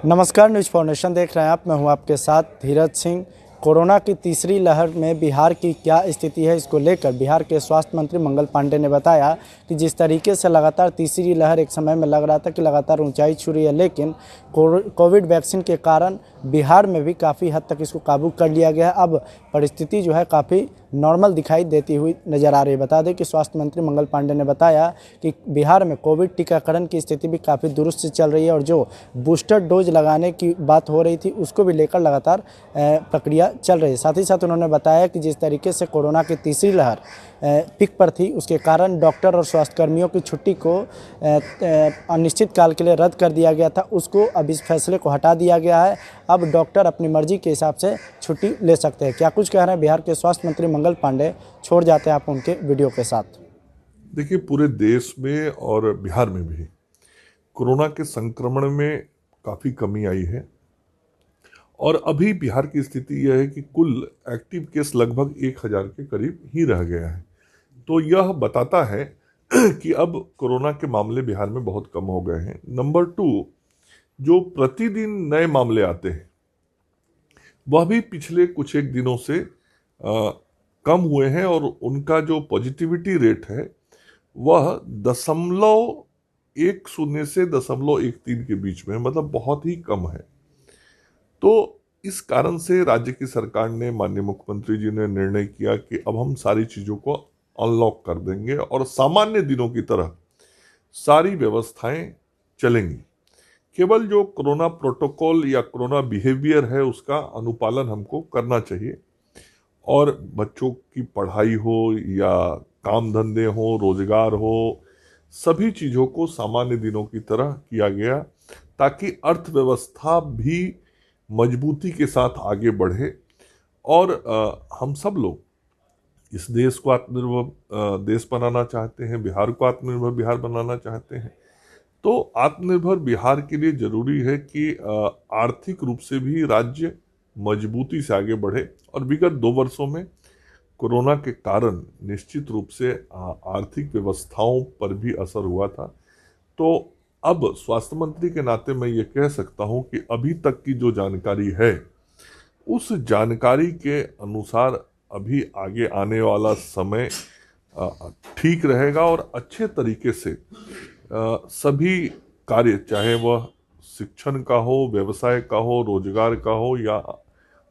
नमस्कार, news foundation देख रहे हैं आप। मैं हूं आपके साथ धीरज सिंह। कोरोना की तीसरी लहर में बिहार की क्या स्थिति है, इसको लेकर बिहार के स्वास्थ्य मंत्री मंगल पांडे ने बताया कि जिस तरीके से लगातार तीसरी लहर एक समय में लग रहा था कि लगातार ऊंचाई छू रही है, लेकिन कोविड वैक्सीन के कारण बिहार में भी काफ़ी हद तक इसको काबू कर लिया गया है। अब परिस्थिति जो है काफ़ी नॉर्मल दिखाई देती हुई नज़र आ रही है। बता दें कि स्वास्थ्य मंत्री मंगल पांडे ने बताया कि बिहार में कोविड टीकाकरण की स्थिति भी काफ़ी दुरुस्त से चल रही है और जो बूस्टर डोज लगाने की बात हो रही थी उसको भी लेकर लगातार प्रक्रिया चल रही है। साथ ही साथ उन्होंने बताया कि जिस तरीके से कोरोना की तीसरी लहर पिक पर थी, उसके कारण डॉक्टर और स्वास्थ्यकर्मियों की छुट्टी को अनिश्चित काल के लिए रद्द कर दिया गया था, उसको अब इस फैसले को हटा दिया गया है। अब डॉक्टर अपनी मर्जी के हिसाब से छुट्टी ले सकते हैं। क्या कुछ कह रहे हैं बिहार के स्वास्थ्य मंत्री मंगल पांडे, छोड़ जाते हैं आप उनके वीडियो के साथ। देखिए, पूरे देश में और बिहार में भी कोरोना के संक्रमण में काफ़ी कमी आई है और अभी बिहार की स्थिति यह है कि कुल एक्टिव केस लगभग 1000 के करीब ही रह गया है। तो यह बताता है कि अब कोरोना के मामले बिहार में बहुत कम हो गए हैं। नंबर 2, जो प्रतिदिन नए मामले आते हैं वह भी पिछले कुछ एक दिनों से कम हुए हैं और उनका जो पॉजिटिविटी रेट है वह 0.10 से 0.13 के बीच में, मतलब बहुत ही कम है। तो इस कारण से राज्य की सरकार ने, माननीय मुख्यमंत्री जी ने निर्णय किया कि अब हम सारी चीज़ों को अनलॉक कर देंगे और सामान्य दिनों की तरह सारी व्यवस्थाएं चलेंगी। केवल जो कोरोना प्रोटोकॉल या कोरोना बिहेवियर है उसका अनुपालन हमको करना चाहिए और बच्चों की पढ़ाई हो या काम धंधे हो, रोजगार हो, सभी चीज़ों को सामान्य दिनों की तरह किया गया ताकि अर्थव्यवस्था भी मजबूती के साथ आगे बढ़े और हम सब लोग इस देश को आत्मनिर्भर देश बनाना चाहते हैं, बिहार को आत्मनिर्भर बिहार बनाना चाहते हैं। तो आत्मनिर्भर बिहार के लिए जरूरी है कि आर्थिक रूप से भी राज्य मजबूती से आगे बढ़े और विगत 2 वर्षों में कोरोना के कारण निश्चित रूप से आर्थिक व्यवस्थाओं पर भी असर हुआ था। तो अब स्वास्थ्य मंत्री के नाते मैं ये कह सकता हूं कि अभी तक की जो जानकारी है उस जानकारी के अनुसार अभी आगे आने वाला समय ठीक रहेगा और अच्छे तरीके से सभी कार्य, चाहे वह शिक्षण का हो, व्यवसाय का हो, रोजगार का हो या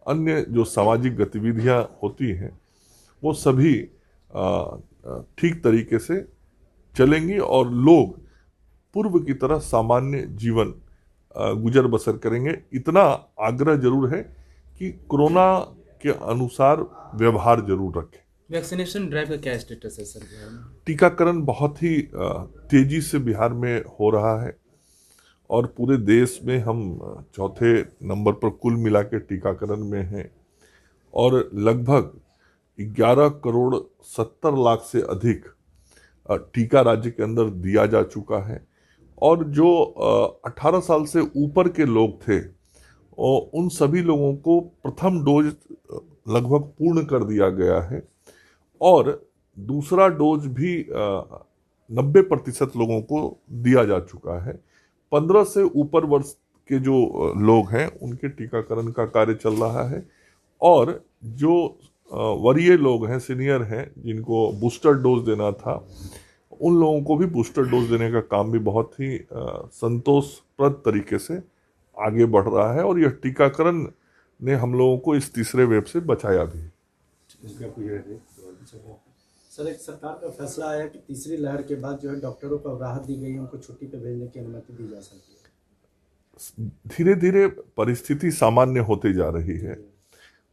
अन्य जो सामाजिक गतिविधियां होती हैं वो सभी ठीक तरीके से चलेंगी और लोग पूर्व की तरह सामान्य जीवन गुजर बसर करेंगे। इतना आग्रह जरूर है कि कोरोना के अनुसार व्यवहार जरूर रखें। वैक्सीनेशन ड्राइव का क्या स्टेटस है सर बिहार में? टीकाकरण बहुत ही तेजी से बिहार में हो रहा है और पूरे देश में हम चौथे नंबर पर कुल मिला के टीकाकरण में हैं और लगभग 11 करोड़ 70 लाख से अधिक टीका राज्य के अंदर दिया जा चुका है और जो 18 साल से ऊपर के लोग थे और उन सभी लोगों को प्रथम डोज लगभग पूर्ण कर दिया गया है और दूसरा डोज भी 90% लोगों को दिया जा चुका है। 15 से ऊपर वर्ष के जो लोग हैं उनके टीकाकरण का कार्य चल रहा है और जो वरीय लोग हैं, सीनियर हैं, जिनको बूस्टर डोज देना था, उन लोगों को भी बूस्टर डोज देने का काम भी बहुत ही संतोषप्रद तरीके से आगे बढ़ रहा है और यह टीकाकरण ने हम लोगों को इस तीसरे वेव से बचाया भी। सर, एक सरकार का फैसला आया कि तीसरी लहर के बाद जो है डॉक्टरों को राहत दी गई है, उनको छुट्टी पे भेजने की अनुमति दी जा सकती है। धीरे धीरे परिस्थिति सामान्य होती जा रही है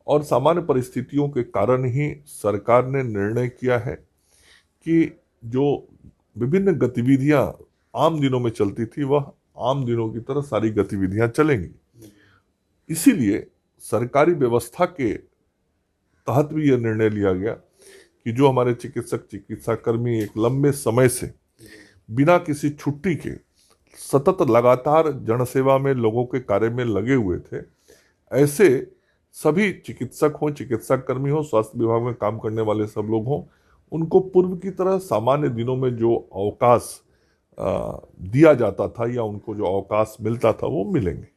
और सामान्य परिस्थितियों के कारण ही सरकार ने निर्णय किया है कि जो विभिन्न गतिविधियां आम दिनों में चलती थी वह आम दिनों की तरह सारी गतिविधियां चलेंगी। इसीलिए सरकारी व्यवस्था के तहत भी यह निर्णय लिया गया कि जो हमारे चिकित्साकर्मी एक लंबे समय से बिना किसी छुट्टी के सतत लगातार जनसेवा में लोगों के कार्य में लगे हुए थे, ऐसे सभी चिकित्सक हों, चिकित्साकर्मी हो, स्वास्थ्य विभाग में काम करने वाले सब लोग हों, उनको पूर्व की तरह सामान्य दिनों में जो अवकाश दिया जाता था या उनको जो अवकाश मिलता था वो मिलेंगे।